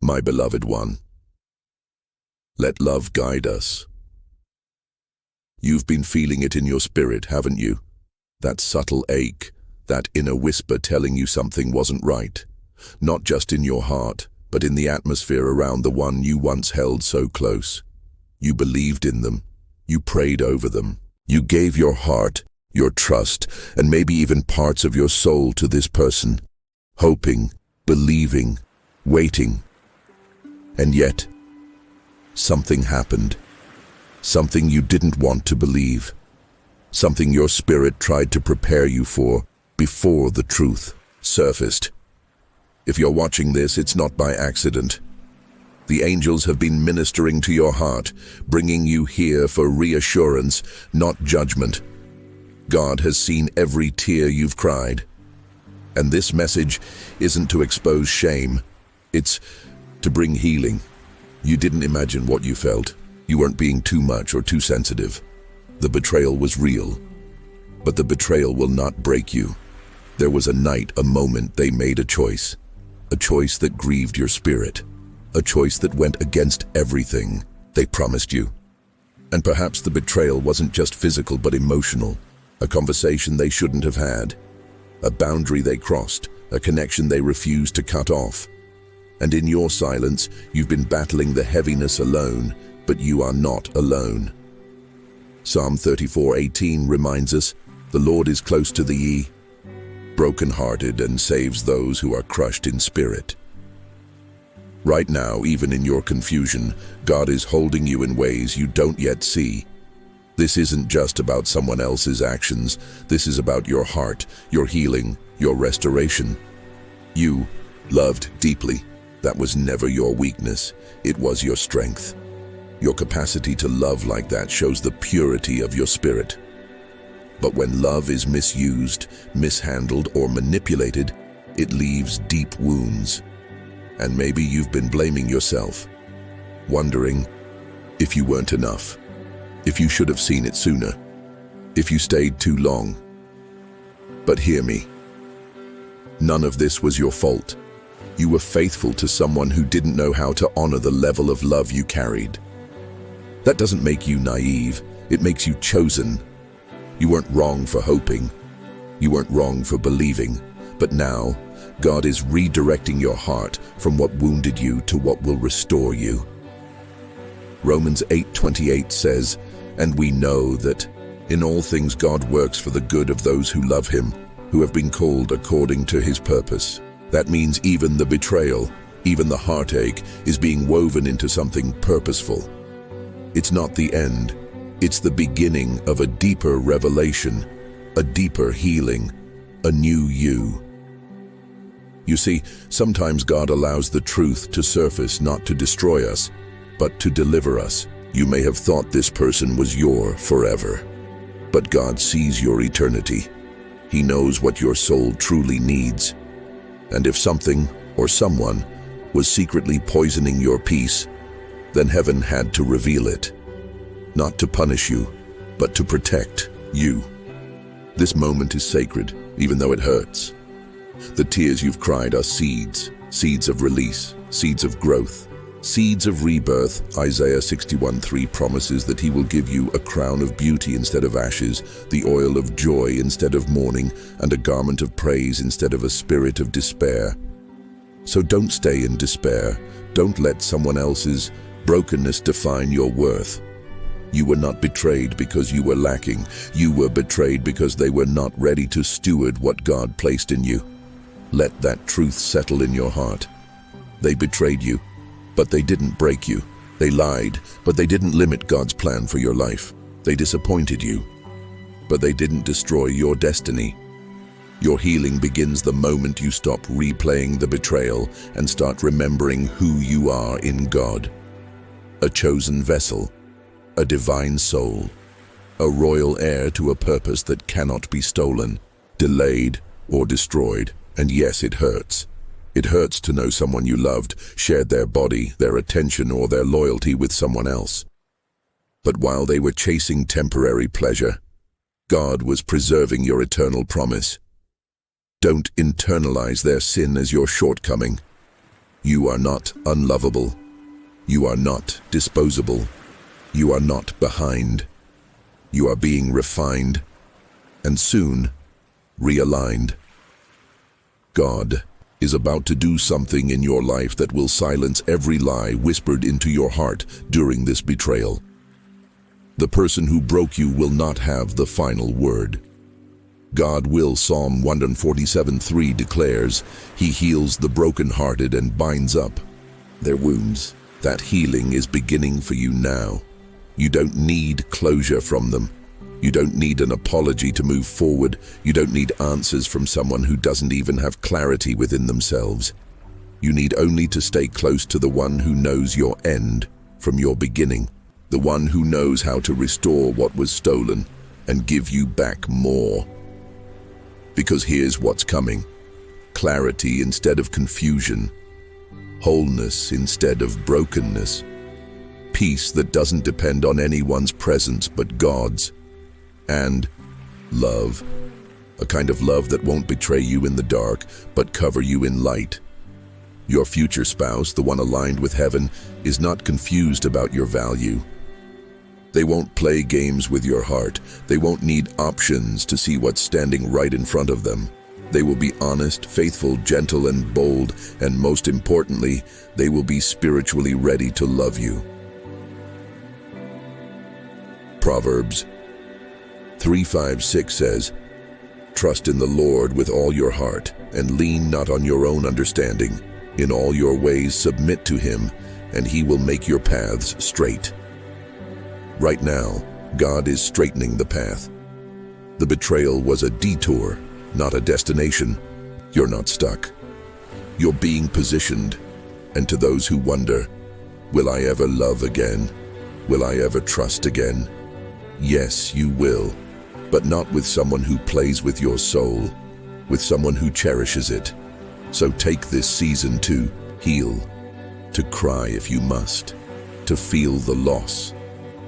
My beloved one, let love guide us. You've been feeling it in your spirit, haven't you? That subtle ache, that inner whisper telling you something wasn't right. Not just in your heart, but in the atmosphere around the one you once held so close. You believed in them. You prayed over them. You gave your heart, your trust, and maybe even parts of your soul to this person, hoping, believing, waiting. And yet, something happened. Something you didn't want to believe. Something your spirit tried to prepare you for before the truth surfaced. If you're watching this, it's not by accident. The angels have been ministering to your heart, bringing you here for reassurance, not judgment. God has seen every tear you've cried. And this message isn't to expose shame. It's to bring healing. You didn't imagine what you felt. You weren't being too much or too sensitive. The betrayal was real. But the betrayal will not break you. There was a night, a moment they made a choice. A choice that grieved your spirit. A choice that went against everything they promised you. And perhaps the betrayal wasn't just physical but emotional. A conversation they shouldn't have had. A boundary they crossed. A connection they refused to cut off. And in your silence, you've been battling the heaviness alone, but you are not alone. Psalm 34:18 reminds us, the Lord is close to the broken-hearted and saves those who are crushed in spirit. Right now, even in your confusion, God is holding you in ways you don't yet see. This isn't just about someone else's actions. This is about your heart, your healing, your restoration. You loved deeply. That was never your weakness. It was your strength. Your capacity to love like that shows the purity of your spirit. But when love is misused, mishandled, or manipulated, it leaves deep wounds. And maybe you've been blaming yourself, wondering if you weren't enough, if you should have seen it sooner, if you stayed too long. But hear me. None of this was your fault. You were faithful to someone who didn't know how to honor the level of love you carried. That doesn't make you naive. It makes you chosen. You weren't wrong for hoping. You weren't wrong for believing. But now, God is redirecting your heart from what wounded you to what will restore you. Romans 8:28 says, "And we know that in all things God works for the good of those who love him, who have been called according to his purpose." That means even the betrayal, even the heartache, is being woven into something purposeful. It's not the end. It's the beginning of a deeper revelation, a deeper healing, a new you. You see, sometimes God allows the truth to surface not to destroy us, but to deliver us. You may have thought this person was your forever, but God sees your eternity. He knows what your soul truly needs. And if something or someone was secretly poisoning your peace, then heaven had to reveal it. Not to punish you, but to protect you. This moment is sacred, even though it hurts. The tears you've cried are seeds, seeds of release, seeds of growth, seeds of rebirth. Isaiah 61:3 promises that he will give you a crown of beauty instead of ashes, the oil of joy instead of mourning, and a garment of praise instead of a spirit of despair. So don't stay in despair. Don't let someone else's brokenness define your worth. You were not betrayed because you were lacking. You were betrayed because they were not ready to steward what God placed in you. Let that truth settle in your heart. They betrayed you, but they didn't break you. They lied, but they didn't limit God's plan for your life. They disappointed you, but they didn't destroy your destiny. Your healing begins the moment you stop replaying the betrayal and start remembering who you are in God. A chosen vessel, a divine soul, a royal heir to a purpose that cannot be stolen, delayed, or destroyed. And yes, it hurts. It hurts to know someone you loved shared their body, their attention, or their loyalty with someone else. But while they were chasing temporary pleasure, God was preserving your eternal promise. Don't internalize their sin as your shortcoming. You are not unlovable. You are not disposable. You are not behind. You are being refined, and soon realigned. God is about to do something in your life that will silence every lie whispered into your heart during this betrayal. The person who broke you will not have the final word. God will, Psalm 147:3 declares, He heals the brokenhearted and binds up their wounds. That healing is beginning for you now. You don't need closure from them. You don't need an apology to move forward. You don't need answers from someone who doesn't even have clarity within themselves. You need only to stay close to the one who knows your end from your beginning, the one who knows how to restore what was stolen and give you back more. Because here's what's coming: clarity instead of confusion, wholeness instead of brokenness, peace that doesn't depend on anyone's presence but God's, and love, a kind of love that won't betray you in the dark but cover you in light. Your future spouse, the one aligned with heaven, is not confused about your value. They won't play games with your heart. They won't need options to see what's standing right in front of them. They will be honest, faithful, gentle, and bold, and most importantly, they will be spiritually ready to love you. Proverbs 3:5-6 says, Trust in the Lord with all your heart, and lean not on your own understanding. In all your ways submit to Him, and He will make your paths straight. Right now, God is straightening the path. The betrayal was a detour, not a destination. You're not stuck. You're being positioned. And to those who wonder, will I ever love again? Will I ever trust again? Yes, you will. But not with someone who plays with your soul, with someone who cherishes it. So take this season to heal, to cry if you must, to feel the loss.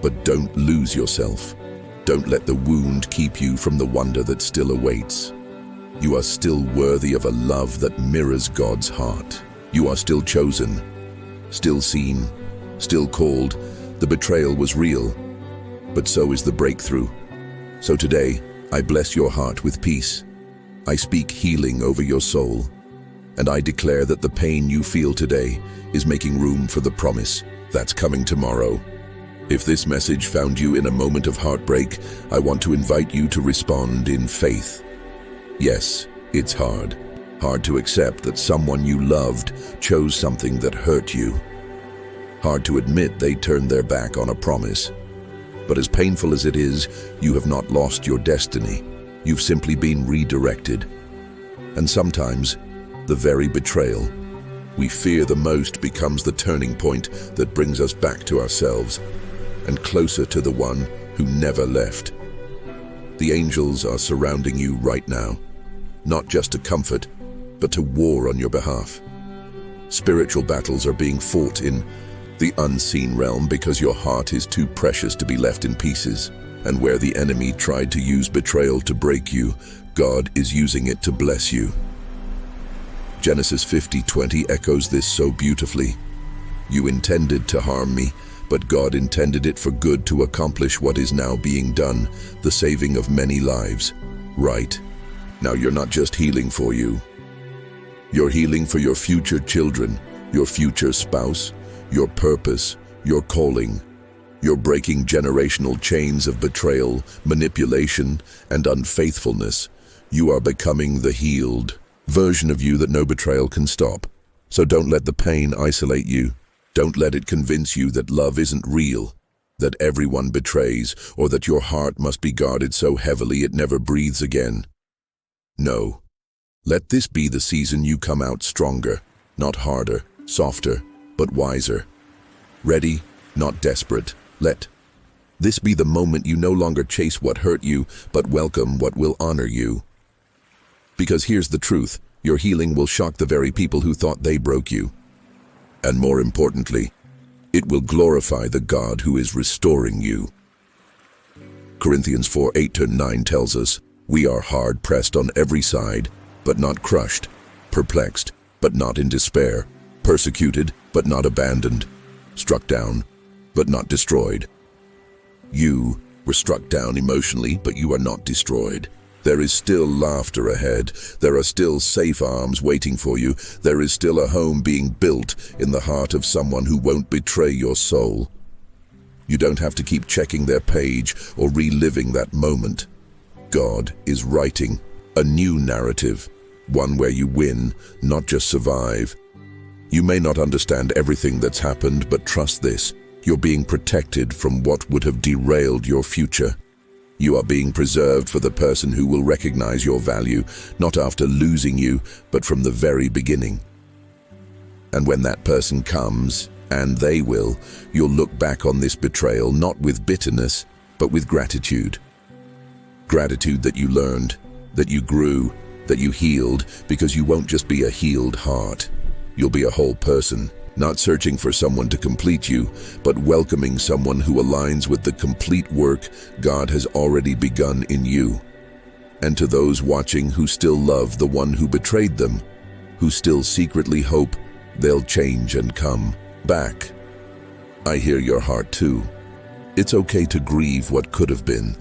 But don't lose yourself. Don't let the wound keep you from the wonder that still awaits. You are still worthy of a love that mirrors God's heart. You are still chosen, still seen, still called. The betrayal was real, but so is the breakthrough. So today, I bless your heart with peace. I speak healing over your soul, and I declare that the pain you feel today is making room for the promise that's coming tomorrow. If this message found you in a moment of heartbreak, I want to invite you to respond in faith. Yes, it's hard to accept that someone you loved chose something that hurt you. Hard to admit they turned their back on a promise. But as painful as it is, you have not lost your destiny. You've simply been redirected. And sometimes, the very betrayal we fear the most becomes the turning point that brings us back to ourselves and closer to the one who never left. The angels are surrounding you right now, not just to comfort, but to war on your behalf. Spiritual battles are being fought in the unseen realm because your heart is too precious to be left in pieces. And where the enemy tried to use betrayal to break you, God is using it to bless you. Genesis 50:20 echoes this so beautifully. You intended to harm me, but God intended it for good to accomplish what is now being done, the saving of many lives. Right. Now you're not just healing for you. You're healing for your future children, your future spouse, your purpose, your calling. You're breaking generational chains of betrayal, manipulation, and unfaithfulness. You are becoming the healed version of you that no betrayal can stop. So don't let the pain isolate you. Don't let it convince you that love isn't real, that everyone betrays, or that your heart must be guarded so heavily it never breathes again. No. Let this be the season you come out stronger, not harder, softer, but wiser. Ready, not desperate. Let this be the moment you no longer chase what hurt you, but welcome what will honor you. Because here's the truth, your healing will shock the very people who thought they broke you. And more importantly, it will glorify the God who is restoring you. Corinthians 4:8-9 tells us, we are hard-pressed on every side, but not crushed, perplexed, but not in despair, persecuted but not abandoned, struck down but not destroyed. You were struck down emotionally, but you are not destroyed. There is still laughter ahead. There are still safe arms waiting for you. There is still a home being built in the heart of someone who won't betray your soul. You don't have to keep checking their page or reliving that moment. God is writing a new narrative, one where you win, not just survive. You may not understand everything that's happened, but trust this: you're being protected from what would have derailed your future. You are being preserved for the person who will recognize your value, not after losing you, but from the very beginning. And when that person comes, and they will, you'll look back on this betrayal not with bitterness, but with gratitude. Gratitude that you learned, that you grew, that you healed, because you won't just be a healed heart. You'll be a whole person, not searching for someone to complete you, but welcoming someone who aligns with the complete work God has already begun in you. And to those watching who still love the one who betrayed them, who still secretly hope they'll change and come back, I hear your heart too. It's okay to grieve what could have been,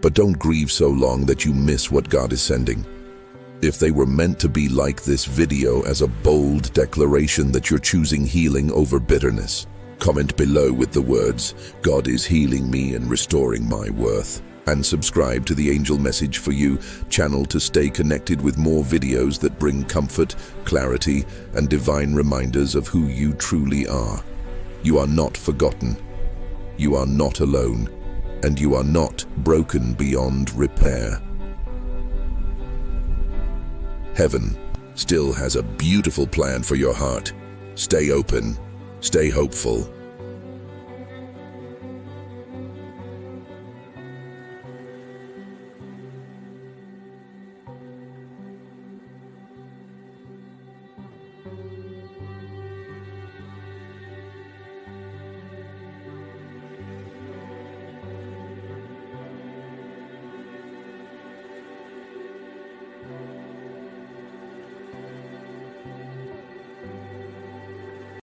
but don't grieve so long that you miss what God is sending. If they were meant to be like this video as a bold declaration that you're choosing healing over bitterness, comment below with the words, "God is healing me and restoring my worth." And subscribe to the Angel Message for You channel to stay connected with more videos that bring comfort, clarity, and divine reminders of who you truly are. You are not forgotten. You are not alone. And you are not broken beyond repair. Heaven still has a beautiful plan for your heart. Stay open, stay hopeful,